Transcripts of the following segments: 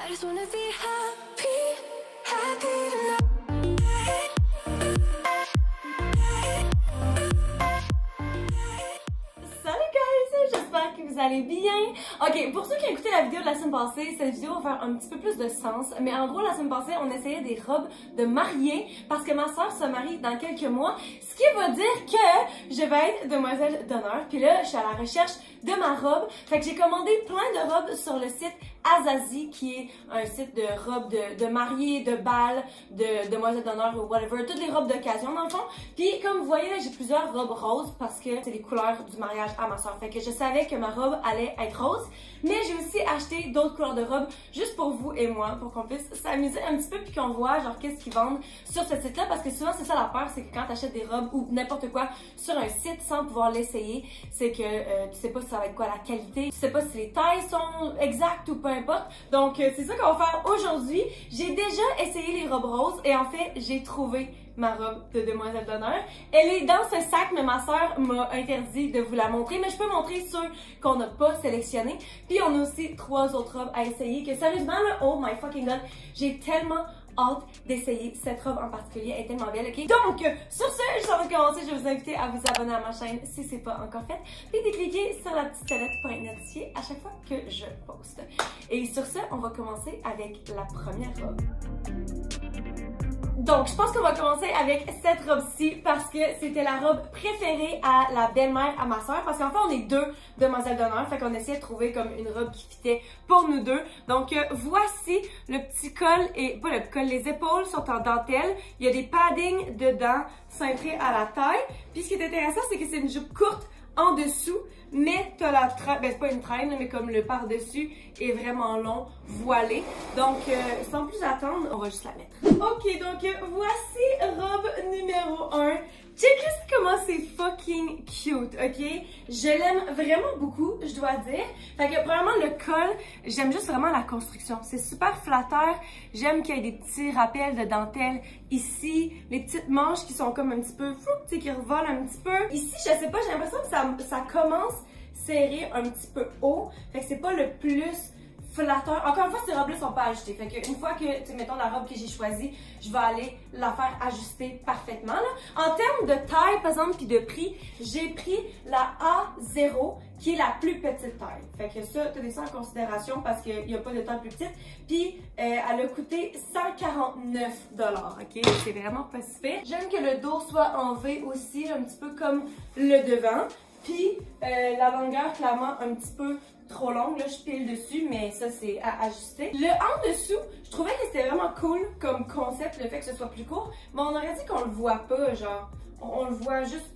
I just wanna be happy, happy tonight. Salut guys, j'espère que vous allez bien. Ok, pour ceux qui ont écouté la vidéo de la semaine passée, cette vidéo va faire un petit peu plus de sens. Mais en gros, la semaine passée, on essayait des robes de mariée parce que ma soeur se marie dans quelques mois. Ce qui veut dire que je vais être demoiselle d'honneur. Puis là, je suis à la recherche de ma robe. Fait que j'ai commandé plein de robes sur le site Azazi, qui est un site de robes de mariée, de bal, de demoiselle d'honneur ou whatever, toutes les robes d'occasion dans le fond. Puis comme vous voyez là, j'ai plusieurs robes roses parce que c'est les couleurs du mariage à ma soeur. Fait que je savais que ma robe allait être rose, mais j'ai aussi acheté d'autres couleurs de robes juste pour vous et moi, pour qu'on puisse s'amuser un petit peu puis qu'on voit genre qu'est-ce qu'ils vendent sur ce site-là, parce que souvent c'est ça la peur, c'est que quand t'achètes des robes ou n'importe quoi sur un site sans pouvoir l'essayer, c'est que tu sais pas si ça va être quoi la qualité, tu sais pas si les tailles sont exactes ou pas importe. Donc c'est ça qu'on va faire aujourd'hui. J'ai déjà essayé les robes roses et en fait j'ai trouvé ma robe de demoiselle d'honneur. Elle est dans ce sac, mais ma soeur m'a interdit de vous la montrer, mais je peux montrer ceux qu'on n'a pas sélectionnés. Puis on a aussi 3 autres robes à essayer que sérieusement là, oh my fucking god, j'ai tellement hâte d'essayer cette robe en particulier, elle est tellement belle, ok? Donc, sur ce, juste avant de commencer, je vais vous inviter à vous abonner à ma chaîne si c'est pas encore fait, puis de cliquer sur la petite sonnette pour être notifié à chaque fois que je poste. Et sur ce, on va commencer avec la première robe. Donc, je pense qu'on va commencer avec cette robe-ci parce que c'était la robe préférée à la belle-mère à ma soeur. Parce qu'en fait, on est 2 demoiselles d'honneur. Fait qu'on essayait de trouver comme une robe qui fitait pour nous 2. Donc, voici le petit col et pas le petit col, les épaules sont en dentelle. Il y a des paddings dedans, cintrés à la taille. Puis, ce qui est intéressant, c'est que c'est une jupe courte en dessous, mais t'as la traîne, ben c'est pas une traîne, mais comme le par-dessus est vraiment long, voilé. Donc, sans plus attendre, on va juste la mettre. Ok, donc voici robe numéro 1. Check juste comment c'est fucking cute, ok? Je l'aime vraiment beaucoup, je dois dire. Fait que premièrement, le col, j'aime juste vraiment la construction. C'est super flatteur. J'aime qu'il y ait des petits rappels de dentelle ici. Les petites manches qui sont comme un petit peu, tu sais, qui revolent un petit peu. Ici, je sais pas, j'ai l'impression que ça commence serré un petit peu haut. Fait que c'est pas le plus flatteur. Encore une fois, ces robes-là sont pas ajustées. Fait qu'une fois que, tu sais, mettons la robe que j'ai choisie, je vais aller la faire ajuster parfaitement, là. En termes de taille, par exemple, puis de prix, j'ai pris la A0, qui est la plus petite taille. Fait que ça, tenez ça en considération parce qu'il n'y a pas de taille plus petite. Puis, elle a coûté 149 $, ok? C'est vraiment pas si pire. J'aime que le dos soit en V aussi, un petit peu comme le devant. Puis, la longueur, clairement, un petit peu trop longue, là, je pile dessus, mais ça, c'est à ajuster. Le en dessous, je trouvais que c'était vraiment cool comme concept, le fait que ce soit plus court, mais on aurait dit qu'on le voit pas, genre, on le voit juste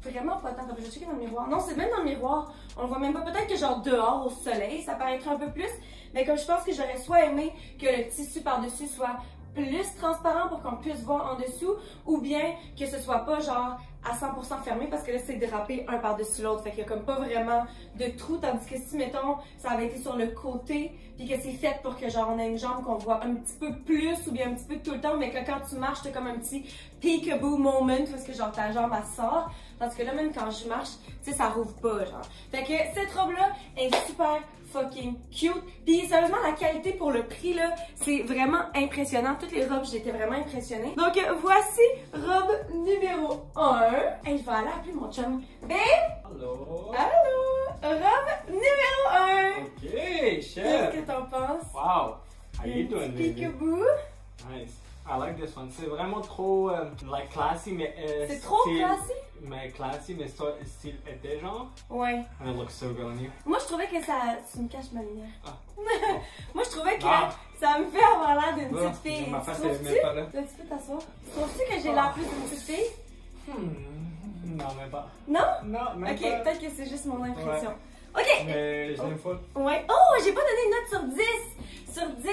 vraiment pas tant. Je checker dans le miroir. Non, c'est même dans le miroir, on le voit même pas. Peut-être que genre dehors, au soleil, ça paraîtrait un peu plus, mais comme je pense que j'aurais soit aimé que le tissu par-dessus soit plus transparent pour qu'on puisse voir en dessous, ou bien que ce soit pas genre à 100% fermé parce que là c'est drapé un par-dessus l'autre, fait qu'il y a comme pas vraiment de trou, tandis que si mettons ça avait été sur le côté puis que c'est fait pour que genre on ait une jambe qu'on voit un petit peu plus ou bien un petit peu tout le temps, mais que quand tu marches t'as comme un petit peekaboo moment parce que genre ta jambe elle sort, tandis que là même quand je marche, tu sais ça rouvre pas genre. Fait que cette robe là est super fucking cute. Puis sérieusement, la qualité pour le prix là, c'est vraiment impressionnant. Toutes les robes, j'étais vraiment impressionnée. Donc voici robe numéro 1. Et je vais aller appeler mon chum. Babe! Allô? Allô! Robe numéro 1. Ok, chef. Qu'est-ce que t'en penses? Wow. How you doing, baby? Peekaboo. Nice. I like this one. C'est vraiment trop like classy, mais c'est trop classy? Mais classy, mais style été genre. Ouais. And it looks so good on you. Moi, je trouvais que ça... Tu me caches ma lumière. Ah. Moi, je trouvais que Ah. ça me fait avoir l'air d'une petite fille. Ma face, Tu elle est même pas là. Là, tu peux t'asseoir. Trouves-tu que j'ai l'air plus d'une petite fille? Non, même pas. Non? Non, même Ok, pas. peut-être que c'est juste mon impression. Ouais. Ok! Mais je l'aime pas. Ouais. Oh, j'ai pas donné une note sur 10! Sur 10,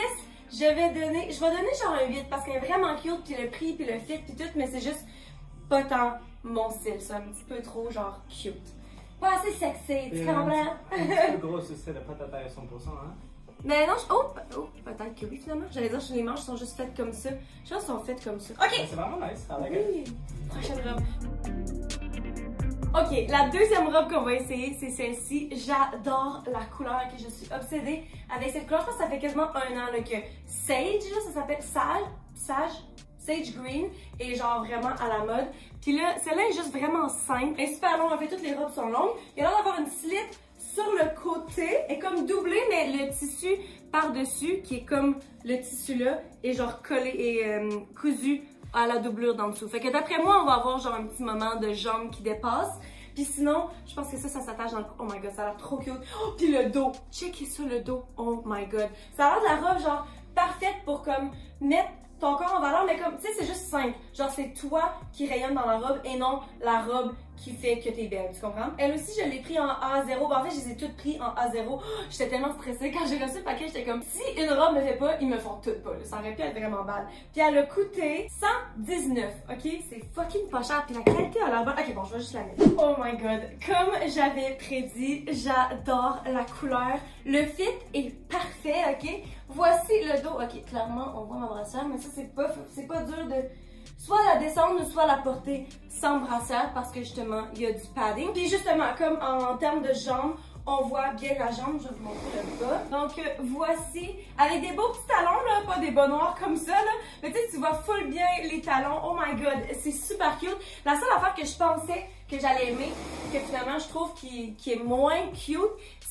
je vais donner genre un 8 parce qu'elle est vraiment cute, puis le prix, puis le fit, puis tout, mais c'est juste pas tant mon style, c'est un petit peu trop genre cute. Pas assez sexy, tu comprends? Un petit peu gros, c'est de pas ta taille à 100%, hein? Mais non, oh, peut-être que oui finalement. J'allais dire que les manches sont juste faites comme ça. Je pense qu'elles sont faites comme ça. Ok! C'est vraiment nice, I like it. Oui! Prochaine robe. Ok, la deuxième robe qu'on va essayer, c'est celle-ci. J'adore la couleur, que je suis obsédée avec cette couleur. Je pense que ça fait quasiment un an là, que Sage, là, ça s'appelle Sage Green, est genre vraiment à la mode. Puis là, celle-là est juste vraiment simple. Elle est super longue, en fait, toutes les robes sont longues. Il y a l'air d'avoir une slit sur le côté, elle est comme doublée, mais le tissu par-dessus, qui est comme le tissu là, est genre collé et cousu à la doublure d'en dessous. Fait que d'après moi, on va avoir genre un petit moment de jambe qui dépasse. Puis sinon, je pense que ça s'attache dans le cou. Oh my god, ça a l'air trop cute. Oh, puis le dos. Checkez ça, le dos. Oh my god. Ça a l'air de la robe genre parfaite pour comme mettre ton corps en valeur, mais comme, tu sais, c'est juste simple. Genre, c'est toi qui rayonne dans la robe et non la robe qui fait que t'es belle, tu comprends? Elle aussi, je l'ai pris en A0. Ben, en fait, je les ai toutes pris en A0. Oh, j'étais tellement stressée. Quand j'ai reçu le paquet, j'étais comme, si une robe me fait pas, ils me font toutes pas. Là. Ça aurait pu être vraiment bad. Puis elle a coûté 119, ok? C'est fucking pas cher. Puis la qualité a l'air bonne. Ok, bon, je vais juste la mettre. Oh my god. Comme j'avais prédit, j'adore la couleur. Le fit est parfait, ok? Voici le dos. Ok, clairement, on voit ma brassière, mais ça, c'est pas dur de soit la descendre ou soit la porter sans brassière parce que justement, il y a du padding. Puis justement, comme en termes de jambes, on voit bien la jambe. Je vais vous montrer le bas. Donc, voici, avec des beaux petits talons, là, pas des bas noirs comme ça, là. Mais tu sais, tu vois full bien les talons. Oh my god, c'est super cute. La seule affaire que je pensais que j'allais aimer, que finalement, je trouve qui est moins cute,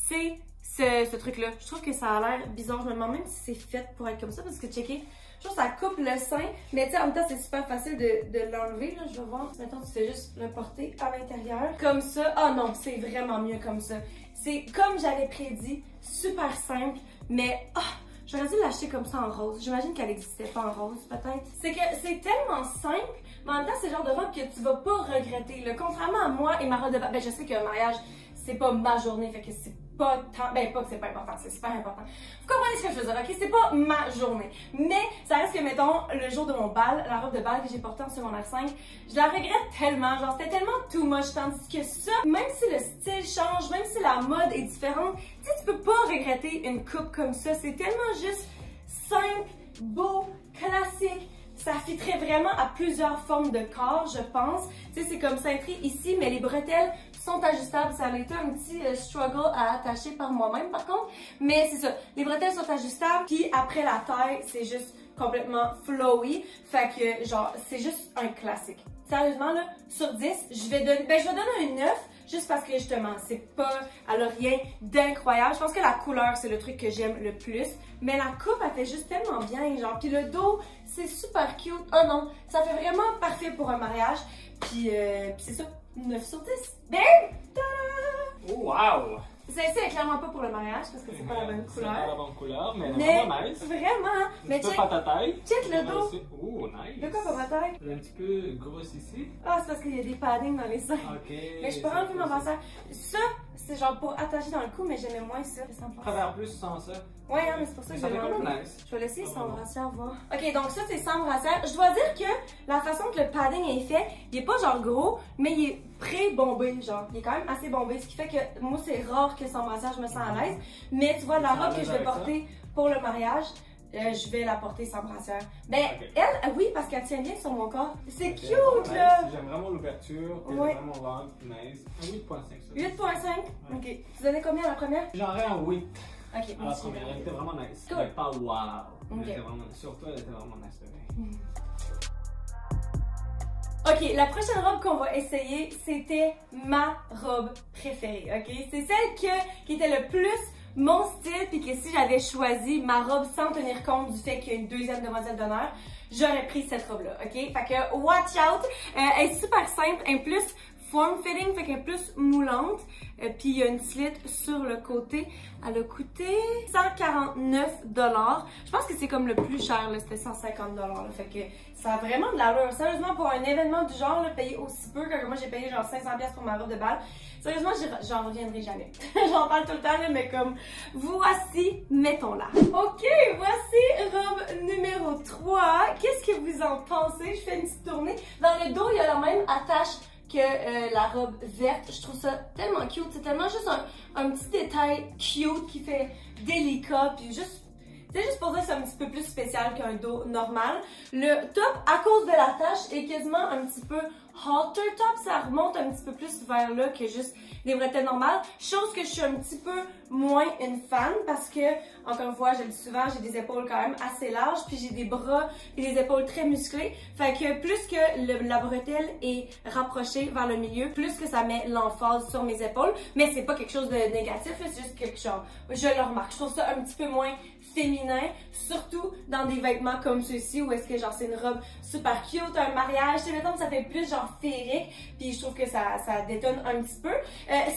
c'est ce truc-là. Je trouve que ça a l'air bizarre. Je me demande même si c'est fait pour être comme ça parce que, checkez, je trouve que ça coupe le sein, mais tu sais, en même temps, c'est super facile de l'enlever, là. Je vais voir. Maintenant, tu fais juste le porter à l'intérieur. Comme ça. Ah non, c'est vraiment mieux comme ça. C'est comme j'avais prédit, super simple, mais j'aurais dû l'acheter comme ça en rose. J'imagine qu'elle n'existait pas en rose, peut-être. C'est que c'est tellement simple, mais en même temps, c'est le genre de robe que tu vas pas regretter. Là. Contrairement à moi et ma robe de bal, ben je sais qu'un mariage, c'est pas ma journée, fait que c'est pas tant, ben pas que c'est pas important, c'est super important. Vous comprenez ce que je veux dire, ok? C'est pas ma journée. Mais ça reste que, mettons, le jour de mon bal, la robe de bal que j'ai portée en secondaire 5, je la regrette tellement, genre c'était tellement too much, tandis que ça, même si le style change, même si la mode est différente, tu sais, tu peux pas regretter une coupe comme ça. C'est tellement juste simple, beau, classique. Ça fitterait vraiment à plusieurs formes de corps, je pense. Tu sais, c'est comme cintré ici, mais les bretelles sont ajustables. Ça a été un petit struggle à attacher par moi-même, par contre. Mais c'est ça, les bretelles sont ajustables. Puis après la taille, c'est juste complètement flowy. Fait que, genre, c'est juste un classique. Sérieusement, là, sur 10, je vais donner un 9. Juste parce que justement, c'est pas, elle a rien d'incroyable. Je pense que la couleur, c'est le truc que j'aime le plus. Mais la coupe, elle fait juste tellement bien, genre. Puis le dos, c'est super cute. Oh non, ça fait vraiment parfait pour un mariage. Puis c'est ça, 9 sur 10. Bam! Ta-da! Oh, wow! Celle-ci est clairement pas pour le mariage parce que c'est pas la bonne couleur. C'est pas la bonne couleur, mais elle est Mais vraiment nice. vraiment, mais Tu peux pas ta taille. check le dos. Oh, nice. De quoi pour ma taille? Elle est un petit peu grosse ici. Ah, c'est parce qu'il y a des paddings dans les seins. Ok. Mais je peux enlever mon brassière. Ça, c'est genre pour attacher dans le cou, mais j'aimais moins ça. Je préfère plus sans ça. Ouais, hein, mais c'est pour ça que je Ça vais fait quand l'enlever. même nice. Je vais laisser sans brassière voir. Ok, donc ça, c'est sans brassière. Je dois dire que la façon que le padding est fait, il est pas genre gros, mais il est pré-bombé, genre. Il est quand même assez bombé, ce qui fait que moi, c'est rare que sans brassière, je me sens à l'aise. Mais tu vois, la robe que je vais porter pour le mariage, je vais la porter sans brassière. Ben, okay. Elle, oui, parce qu'elle tient bien sur mon corps. C'est cute, nice. là! J'aime vraiment l'ouverture, c'est Ouais. vraiment vague, nice. Un 8.5 ça. 8.5? Ok. Tu donnais combien à la première? J'aurais un 8 Ok, à la première, elle était vraiment nice. Cool. Elle était pas wow. Ok. Elle était vraiment, surtout, elle était vraiment nice. Ok, la prochaine robe qu'on va essayer, c'était ma robe préférée, ok? C'est celle qui était le plus mon style, puis que si j'avais choisi ma robe sans tenir compte du fait qu'il y a une deuxième demoiselle d'honneur, j'aurais pris cette robe-là, ok? Fait que, watch out! Elle est super simple, elle est plus form-fitting, fait qu'elle est plus moulante, puis il y a une slit sur le côté. Elle a coûté 149 $. Je pense que c'est comme le plus cher, là, c'était 150 $. Là, fait que ça a vraiment de l'allure. Sérieusement, pour un événement du genre, là, payer aussi peu, que moi j'ai payé genre 500 $ pour ma robe de bal, sérieusement, j'en reviendrai jamais. J'en parle tout le temps, là, mais comme, voici, mettons-la. Ok, voici robe numéro 3. Qu'est-ce que vous en pensez? Je fais une petite tournée. Dans le dos, il y a la même attache que la robe verte. Je trouve ça tellement cute. C'est tellement juste un petit détail cute qui fait délicat, puis juste C'est juste pour dire que c'est un petit peu plus spécial qu'un dos normal. Le top, à cause de la tache, est quasiment un petit peu halter top. Ça remonte un petit peu plus vers là que juste des bretelles normales. Chose que je suis un petit peu moins une fan parce que, encore une fois, je le dis souvent, j'ai des épaules quand même assez larges, puis j'ai des bras et des épaules très musclées. Fait que plus que la bretelle est rapprochée vers le milieu, plus que ça met l'emphase sur mes épaules. Mais c'est pas quelque chose de négatif, c'est juste quelque chose. Je le remarque. Je trouve ça un petit peu moins féminin, surtout dans des vêtements comme ceux-ci où est-ce que genre c'est une robe super cute, un mariage, tu sais, mettons que ça fait plus genre féerique, puis je trouve que ça détonne un petit peu.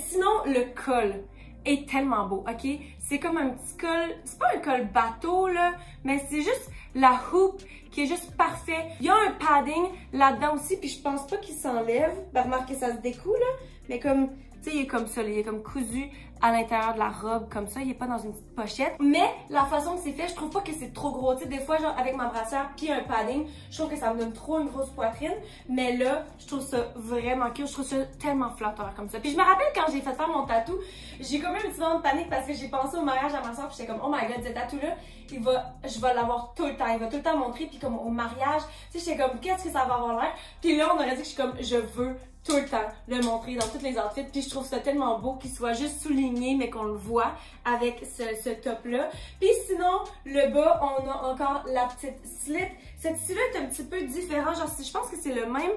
Sinon, le col est tellement beau, ok? C'est comme un petit col, c'est pas un col bateau là, mais c'est juste la houppe qui est juste parfait. Il y a un padding là-dedans aussi, puis je pense pas qu'il s'enlève. Ben, remarque que ça se découle là, mais comme, tu sais, il est comme ça, là, il est comme cousu à l'intérieur de la robe comme ça, il est pas dans une petite pochette. Mais la façon que c'est fait, je trouve pas que c'est trop gros. Tu sais, des fois, genre avec ma brassière puis un padding, je trouve que ça me donne trop une grosse poitrine. Mais là, je trouve ça vraiment cute, je trouve ça tellement flatteur comme ça. Puis je me rappelle quand j'ai fait faire mon tatou, j'ai quand même un petit moment de panique parce que j'ai pensé au mariage à ma soeur, puis j'étais comme, oh my god, ce tatou-là, je vais l'avoir tout le temps, il va tout le temps montrer, puis comme au mariage, tu sais, j'étais comme, qu'est-ce que ça va avoir l'air? Puis là, on aurait dit que je suis comme, je veux tout le temps le montrer dans toutes les outfits, puis je trouve ça tellement beau qu'il soit juste souligné mais qu'on le voit avec ce top là. Puis sinon le bas, on a encore la petite slit. Cette slit est un petit peu différent, genre je pense que c'est le même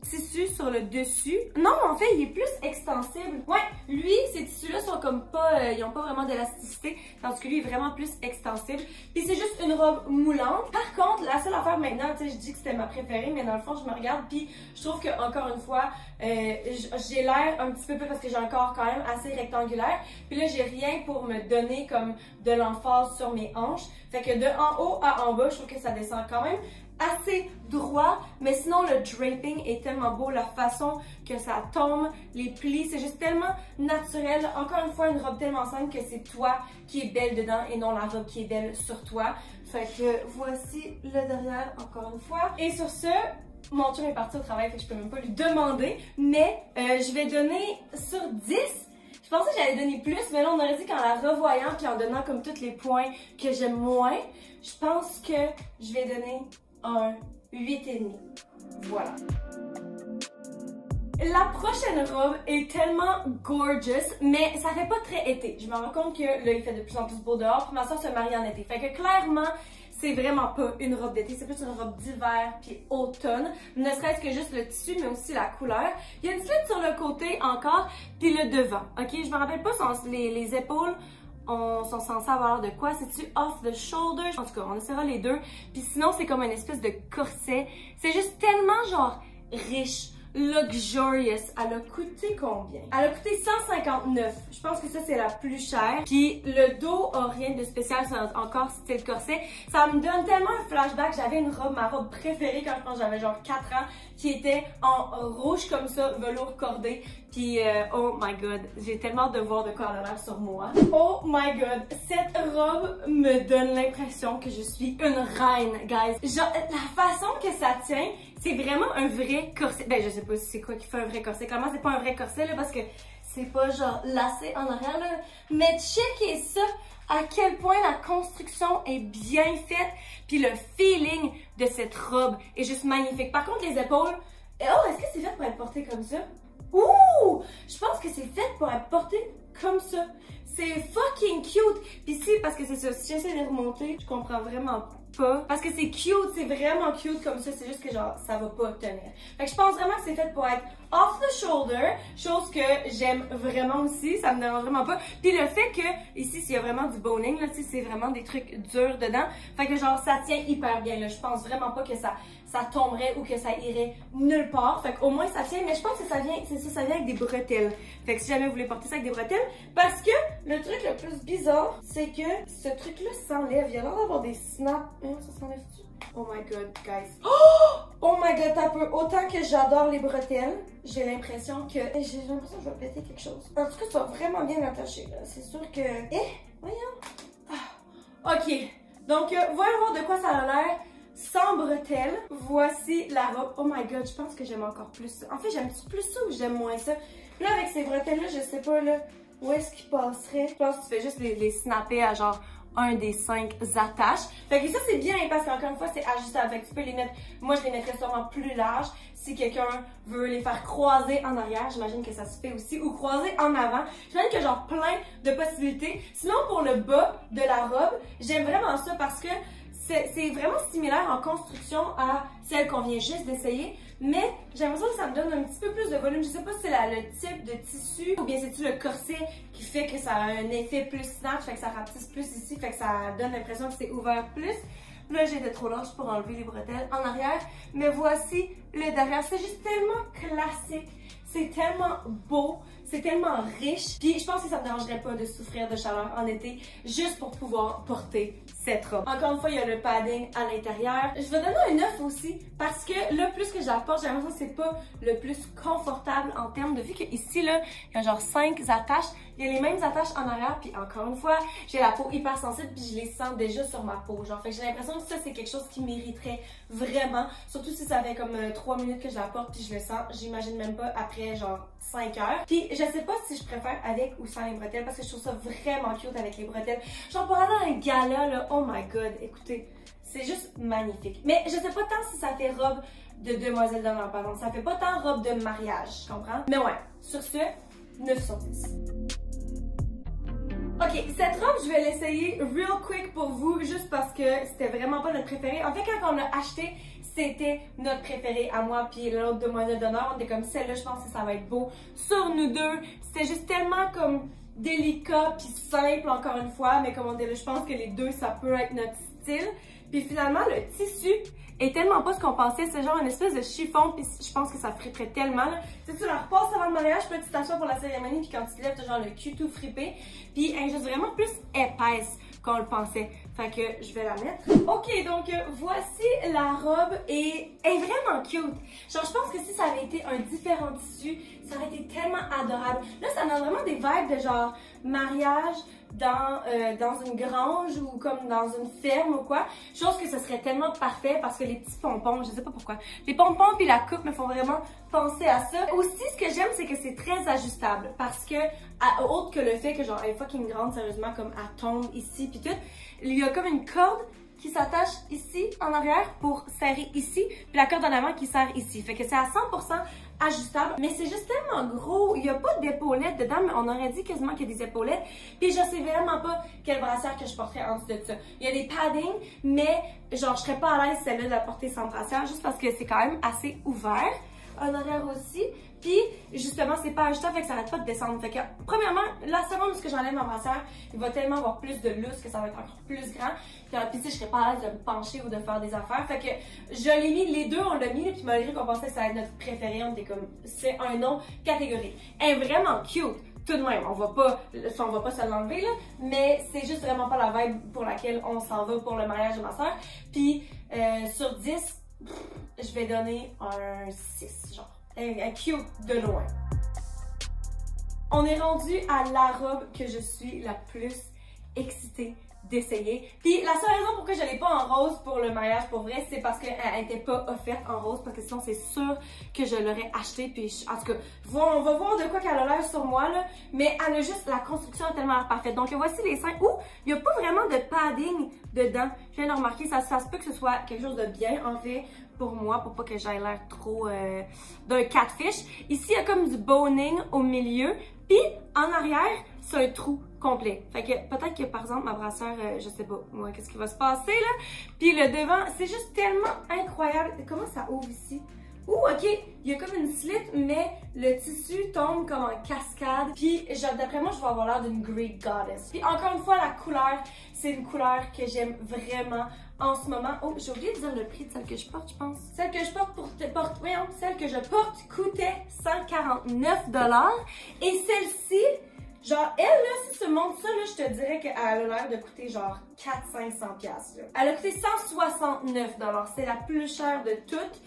tissu sur le dessus. Non, en fait, il est plus extensible. Ouais, lui, ces tissus-là sont comme pas, ils ont pas vraiment d'élasticité, tandis que lui est vraiment plus extensible. Puis c'est juste une robe moulante. Par contre, la seule affaire maintenant, tu sais, je dis que c'était ma préférée, mais dans le fond, je me regarde, puis je trouve que encore une fois, j'ai l'air un petit peu plus parce que j'ai un corps quand même assez rectangulaire. Puis là, j'ai rien pour me donner comme de l'emphase sur mes hanches. Fait que de en haut à en bas, je trouve que ça descend quand même assez droit, mais sinon le draping est tellement beau, la façon que ça tombe, les plis, c'est juste tellement naturel. Encore une fois, une robe tellement simple que c'est toi qui es belle dedans et non la robe qui est belle sur toi. Fait que voici le derrière encore une fois. Et sur ce, mon chum est parti au travail, fait que je peux même pas lui demander, mais je vais donner sur 10. Je pensais que j'allais donner plus, mais là on aurait dit qu'en la revoyant puis en donnant comme tous les points que j'aime moins, je pense que je vais donner un 8,5. Voilà. La prochaine robe est tellement gorgeous, mais ça fait pas très été. Je me rends compte que là, il fait de plus en plus beau dehors, puis ma soeur se marie en été. Fait que clairement, c'est vraiment pas une robe d'été, c'est plus une robe d'hiver puis automne. Ne serait-ce que juste le tissu, mais aussi la couleur. Il y a une slit sur le côté encore, puis le devant. Ok, je me rappelle pas, les épaules sont censés avoir de quoi? C'est-tu off the shoulder? En tout cas, on essaiera les deux. Puis sinon, c'est comme une espèce de corset. C'est juste tellement genre riche, luxurious. Elle a coûté combien? Elle a coûté 159. Je pense que ça, c'est la plus chère. Puis le dos a rien de spécial, c'est encore style corset. Ça me donne tellement un flashback. J'avais une robe, ma robe préférée quand je pense j'avais genre 4 ans, qui était en rouge comme ça, velours cordé. Puis oh my god, j'ai tellement hâte de voir de quoi elle a l'air sur moi. Oh my god, cette robe me donne l'impression que je suis une reine, guys. Genre, la façon que ça tient, c'est vraiment un vrai corset. Ben, je sais pas si c'est quoi qui fait un vrai corset. Clairement, c'est pas un vrai corset, là, parce que c'est pas genre lacé en arrière, là. Mais checkez ça, à quel point la construction est bien faite, puis le feeling de cette robe est juste magnifique. Par contre, les épaules, oh, est-ce que c'est fait pour être porté comme ça? Ouh! Je pense que c'est fait pour être porté comme ça. C'est fucking cute! Pis si, parce que c'est ça, si j'essaie de remonter, je comprends vraiment pas. Parce que c'est cute, c'est vraiment cute comme ça, c'est juste que genre, ça va pas tenir. Fait que je pense vraiment que c'est fait pour être off the shoulder, chose que j'aime vraiment aussi, ça me dérange vraiment pas. Puis le fait que, ici, s'il y a vraiment du boning, là, tu sais, c'est vraiment des trucs durs dedans. Fait que genre, ça tient hyper bien, là. Je pense vraiment pas que ça tomberait ou que ça irait nulle part. Fait qu'au moins ça tient, mais je pense que ça vient, c'est ça, ça vient avec des bretelles. Fait que si jamais vous voulez porter ça avec des bretelles, parce que le truc le plus bizarre, c'est que ce truc-là s'enlève. Il y a l'air d'avoir des snaps. Ça s'enlève-tu? Oh my god, guys. Oh my god, t'as peu. Autant que j'adore les bretelles, j'ai l'impression que je vais péter quelque chose. En tout cas, ça va vraiment bien attaché, là. C'est sûr que... voyons. Ok. Donc, voyons voir de quoi ça a l'air. Sans bretelles, voici la robe. Oh my god, je pense que j'aime encore plus ça. En fait, j'aime plus ça ou j'aime moins ça? Là, avec ces bretelles-là, je sais pas là où est-ce qu'ils passeraient. Je pense que tu fais juste les snapper à genre un des 5 attaches. Fait que ça c'est bien parce qu'encore une fois c'est ajustable. Fait que tu peux les mettre, moi je les mettrais sûrement plus larges si quelqu'un veut les faire croiser en arrière, j'imagine que ça se fait aussi, ou croiser en avant. J'imagine qu'il y a genre plein de possibilités. Sinon pour le bas de la robe, j'aime vraiment ça parce que c'est vraiment similaire en construction à celle qu'on vient juste d'essayer, mais j'ai l'impression que ça me donne un petit peu plus de volume. Je sais pas si c'est le type de tissu ou bien c'est-tu le corset qui fait que ça a un effet plus snatch, fait que ça rapetisse plus ici, fait que ça donne l'impression que c'est ouvert plus. Là, j'étais trop large pour enlever les bretelles en arrière, mais voici le derrière. C'est juste tellement classique, c'est tellement beau, c'est tellement riche. Puis je pense que ça me dérangerait pas de souffrir de chaleur en été juste pour pouvoir porter cette robe. Encore une fois, il y a le padding à l'intérieur. Je vais donner un 9 aussi parce que là, plus que je la porte, j'ai l'impression que c'est pas le plus confortable en termes de vue que ici, là, il y a genre 5 attaches. Il y a les mêmes attaches en arrière, puis encore une fois, j'ai la peau hyper sensible, puis je les sens déjà sur ma peau. Genre, fait que j'ai l'impression que ça, c'est quelque chose qui mériterait vraiment. Surtout si ça fait comme 3 minutes que je la porte, puis je le sens. J'imagine même pas après genre 5 heures. Puis je sais pas si je préfère avec ou sans les bretelles, parce que je trouve ça vraiment cute avec les bretelles. Genre pour aller à un gala, là, oh my god, écoutez, c'est juste magnifique. Mais je sais pas tant si ça fait robe de demoiselle d'honneur, par exemple. Ça fait pas tant robe de mariage, tu comprends? Mais ouais, sur ce, 9 sur 10. Ok, cette robe, je vais l'essayer real quick pour vous, juste parce que c'était vraiment pas notre préféré. En fait, quand on l'a acheté, c'était notre préféré à moi, puis l'autre demoiselle d'honneur, on était comme celle-là, je pense que ça va être beau sur nous deux. C'était juste tellement comme délicat puis simple, encore une fois, mais comme on dit là, je pense que les deux, ça peut être notre style. Puis finalement, le tissu est tellement pas ce qu'on pensait, c'est genre une espèce de chiffon, puis je pense que ça fripperait tellement. Tu sais, tu la repasses avant le mariage, puis tu t'assois pour la cérémonie, puis quand tu te lèves, t'as genre le cul tout frippé, puis elle est juste vraiment plus épaisse qu'on le pensait. Fait que je vais la mettre. Ok, donc voici la robe et elle est vraiment cute. Genre, je pense que si ça avait été un différent tissu, ça aurait été tellement adorable. Là, ça donne vraiment des vibes de genre mariage dans une grange ou comme dans une ferme ou quoi. Chose que ce serait tellement parfait parce que les petits pompons, je sais pas pourquoi, les pompons puis la coupe me font vraiment penser à ça. Aussi, ce que j'aime, c'est que c'est très ajustable parce que, autre que le fait que genre elle est fucking grande, sérieusement, comme elle tombe ici puis tout, il y a comme une corde qui s'attache ici en arrière pour serrer ici, puis la corde en avant qui serre ici. Fait que c'est à 100% ajustable, mais c'est juste tellement gros. Il n'y a pas d'épaulettes dedans, mais on aurait dit quasiment qu'il y a des épaulettes. Puis je sais vraiment pas quelle brassière que je porterais en dessous de ça. Il y a des paddings, mais genre je serais pas à l'aise celle-là de la porter sans brassière, juste parce que c'est quand même assez ouvert. En arrière aussi. Puis, justement, c'est pas ajustable, fait que ça arrête pas de descendre. Fait que, premièrement, la seconde où j'enlève ma brassière, il va tellement avoir plus de lousse que ça va être encore plus grand. Puis, tu sais, je serais pas à l'aise de me pencher ou de faire des affaires. Fait que, je l'ai mis, les deux, on l'a mis, puis malgré qu'on pensait que ça allait être notre préféré, on était comme, c'est un nom catégorique. Elle est vraiment cute. Tout de même, on va pas se l'enlever, là, mais c'est juste vraiment pas la vibe pour laquelle on s'en va pour le mariage de ma soeur. Puis, sur 10, je vais donner un 6, genre. Un cute de loin. On est rendu à la robe que je suis la plus excitée d'essayer. Puis la seule raison pourquoi je l'ai pas en rose pour le mariage, pour vrai, c'est parce qu'elle était pas offerte en rose, parce que sinon c'est sûr que je l'aurais acheté. Puis en tout cas, on va voir de quoi qu'elle a l'air sur moi là, mais elle a juste, la construction est tellement parfaite. Donc voici les seins où il y a pas vraiment de padding dedans. Je viens de remarquer, ça se peut que ce soit quelque chose de bien en fait pour moi, pour pas que j'aille l'air trop d'un catfish. Ici, il y a comme du boning au milieu, puis en arrière, c'est un trou complet. Fait que peut-être que par exemple ma brassière, je sais pas moi qu'est-ce qui va se passer là. Puis le devant, c'est juste tellement incroyable. Comment ça ouvre ici? Ouh, ok, il y a comme une slit, mais le tissu tombe comme en cascade. Puis d'après moi, je vais avoir l'air d'une Greek goddess. Puis encore une fois, la couleur, c'est une couleur que j'aime vraiment en ce moment. Oh, j'ai oublié de dire le prix de celle que je porte, je pense. Celle que je porte celle que je porte coûtait 149 $. Et celle-ci, genre, elle, là, si tu montres ça, là, je te dirais qu'elle a l'air de coûter genre 400-500$. Elle a coûté 169 $. C'est la plus chère de toutes.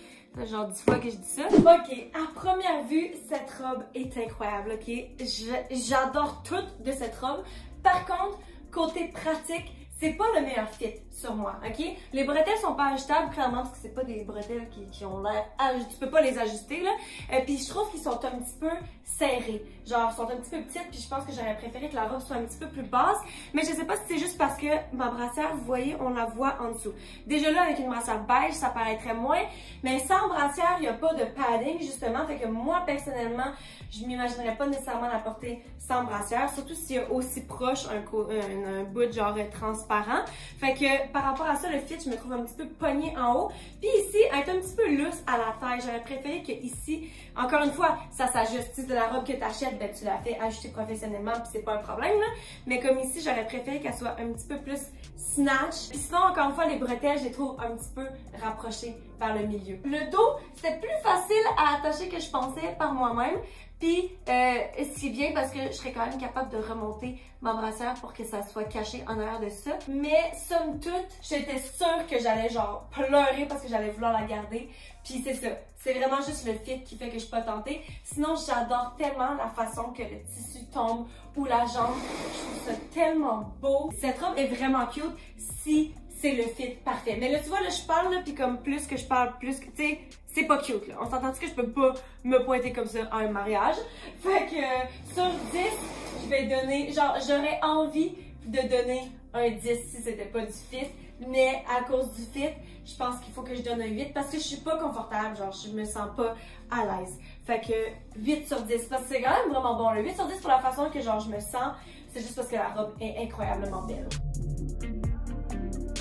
Genre 10 fois que je dis ça. Ok, à première vue, cette robe est incroyable, ok? J'adore tout de cette robe. Par contre, côté pratique, c'est pas le meilleur fit sur moi, ok? Les bretelles sont pas ajustables, clairement, parce que c'est pas des bretelles qui ont l'air... Tu peux pas les ajuster, là. Puis je trouve qu'ils sont un petit peu serrés. Genre, ils sont un petit peu petites, puis je pense que j'aurais préféré que la robe soit un petit peu plus basse. Mais je sais pas si c'est juste parce que ma brassière, vous voyez, on la voit en dessous. Déjà là, avec une brassière beige, ça paraîtrait moins. Mais sans brassière, il n'y a pas de padding, justement. Fait que moi, personnellement, je m'imaginerais pas nécessairement la porter sans brassière, surtout s'il y a aussi proche un bout genre transparent. Fait que par rapport à ça, le fit, je me trouve un petit peu pogné en haut. Puis ici, elle est un petit peu lousse à la taille. J'aurais préféré que ici, encore une fois, ça s'ajuste. Si c'est la robe que tu achètes, ben tu la fais ajuster professionnellement, puis c'est pas un problème, là. Mais comme ici, j'aurais préféré qu'elle soit un petit peu plus snatch. Puis sinon, encore une fois, les bretelles, je les trouve un petit peu rapprochées vers le milieu. Le dos, c'était plus facile à attacher que je pensais par moi-même. Puis, ce qui est bien parce que je serais quand même capable de remonter ma brassière pour que ça soit caché en arrière de ça. Mais, somme toute, j'étais sûre que j'allais genre pleurer parce que j'allais vouloir la garder. Puis c'est ça. C'est vraiment juste le fit qui fait que je suis pas tentée. Sinon, j'adore tellement la façon que le tissu tombe ou la jambe. Je trouve ça tellement beau. Cette robe est vraiment cute si c'est le fit parfait. Mais là, tu vois, là, je parle, là, puis comme plus que je parle, plus que, tu sais, c'est pas cute, là. On s'entend-tu que je peux pas me pointer comme ça à un mariage? Fait que, sur 10, je vais donner, genre, j'aurais envie de donner un 10 si c'était pas du fit, mais à cause du fit, je pense qu'il faut que je donne un 8 parce que je suis pas confortable, genre, je me sens pas à l'aise. Fait que, 8 sur 10, parce que c'est quand même vraiment bon. Le 8 sur 10 pour la façon que, genre, je me sens, c'est juste parce que la robe est incroyablement belle.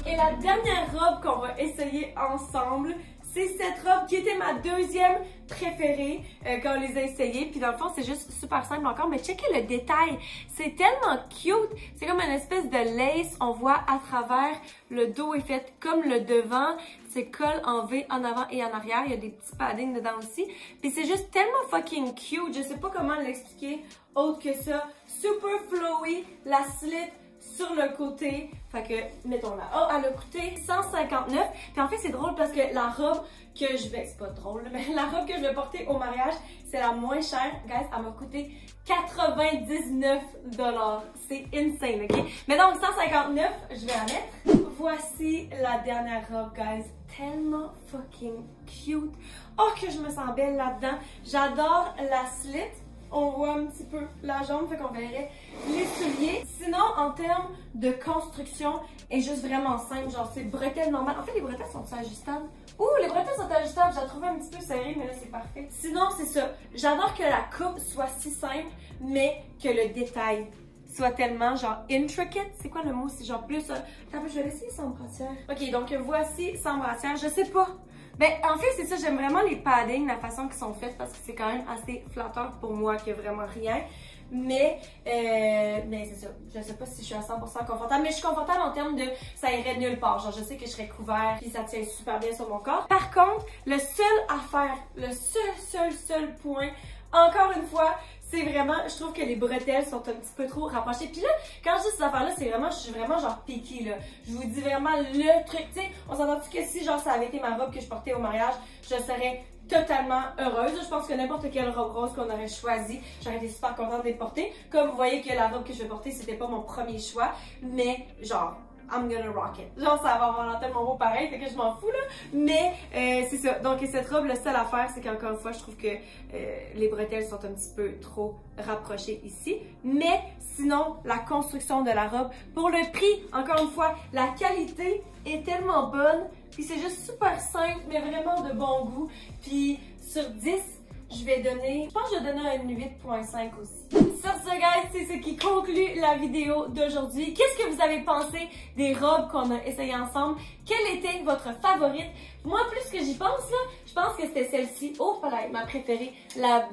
Et la dernière robe qu'on va essayer ensemble, c'est cette robe qui était ma deuxième préférée quand on les a essayées. Puis dans le fond, c'est juste super simple encore, mais checkez le détail. C'est tellement cute. C'est comme une espèce de lace. On voit à travers, le dos est fait comme le devant. C'est col en V en avant et en arrière. Il y a des petits paddings dedans aussi. Puis c'est juste tellement fucking cute. Je sais pas comment l'expliquer autre que ça. Super flowy, la slit sur le côté, fait que mettons-la. Oh, elle a coûté 159. Puis en fait, c'est drôle parce que la robe que je vais, c'est pas drôle, mais la robe que je vais porter au mariage, c'est la moins chère. Guys, elle m'a coûté 99 $. C'est insane, ok? Mais donc, 159, je vais la mettre. Voici la dernière robe, guys. Tellement fucking cute. Oh, que je me sens belle là-dedans. J'adore la slit. On voit un petit peu la jambe, fait qu'on verrait les souliers. Sinon, en termes de construction, est juste vraiment simple. Genre, c'est bretelles normales. En fait, les bretelles sont ajustables? Ouh, les bretelles sont ajustables. J'ai trouvé un petit peu serrée, mais là, c'est parfait. Sinon, c'est ça. J'adore que la coupe soit si simple, mais que le détail soit tellement, genre, intricate. C'est quoi le mot? C'est genre plus... Attends, je vais laisser sans brassière. Ok, donc voici sans brassière. Je sais pas. Ben, en fait, c'est ça, j'aime vraiment les paddings, la façon qu'ils sont faites, parce que c'est quand même assez flatteur pour moi, qu'il n'y a vraiment rien. Mais c'est ça, je sais pas si je suis à 100% confortable, mais je suis confortable en termes de ça irait nulle part. Genre, je sais que je serais couvert, puis ça tient super bien sur mon corps. Par contre, le seul affaire, le seul point, encore une fois, c'est vraiment, je trouve que les bretelles sont un petit peu trop rapprochées. Puis là, quand je dis ces affaires-là, c'est vraiment, je suis vraiment genre picky, là. Je vous dis vraiment le truc, tu sais, on s'entend-tu que si genre ça avait été ma robe que je portais au mariage, je serais totalement heureuse. Je pense que n'importe quelle robe rose qu'on aurait choisie, j'aurais été super contente de les porter. Comme vous voyez que la robe que je vais porter, c'était pas mon premier choix, mais genre, I'm gonna rock it. Genre, ça va avoir tellement beau pareil, fait que je m'en fous, là. Mais, c'est ça. Donc, cette robe, la seule affaire, c'est qu'encore une fois, je trouve que les bretelles sont un petit peu trop rapprochées ici. Mais, sinon, la construction de la robe, pour le prix, encore une fois, la qualité est tellement bonne. Puis, c'est juste super simple, mais vraiment de bon goût. Puis, sur 10, je vais donner, je pense que je vais donner un 8.5 aussi. Sur ce, guys, c'est ce qui conclut la vidéo d'aujourd'hui. Qu'est-ce que vous avez pensé des robes qu'on a essayées ensemble? Quelle était votre favorite? Moi, plus que j'y pense, là, je pense que c'était celle-ci. Oh, voilà, ma préférée. La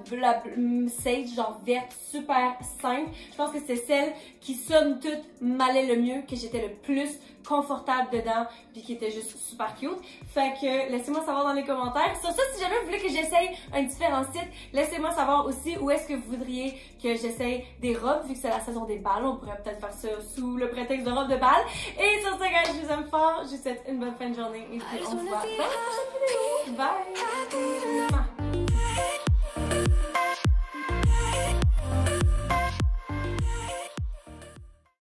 sage, genre verte, super simple. Je pense que c'est celle qui, somme toute, m'allait le mieux, que j'étais le plus confortable dedans, puis qui était juste super cute. Fait que laissez-moi savoir dans les commentaires. Sur ça, si jamais vous voulez que j'essaye un différent site, laissez-moi savoir aussi où est-ce que vous voudriez que j'essaye des robes, vu que c'est la saison des balles. On pourrait peut-être faire ça sous le prétexte de robe de bal. Et sur ce, guys, je vous aime fort. Je vous souhaite une bonne fin de journée et puis on se voit dans la prochaine vidéo. Bye!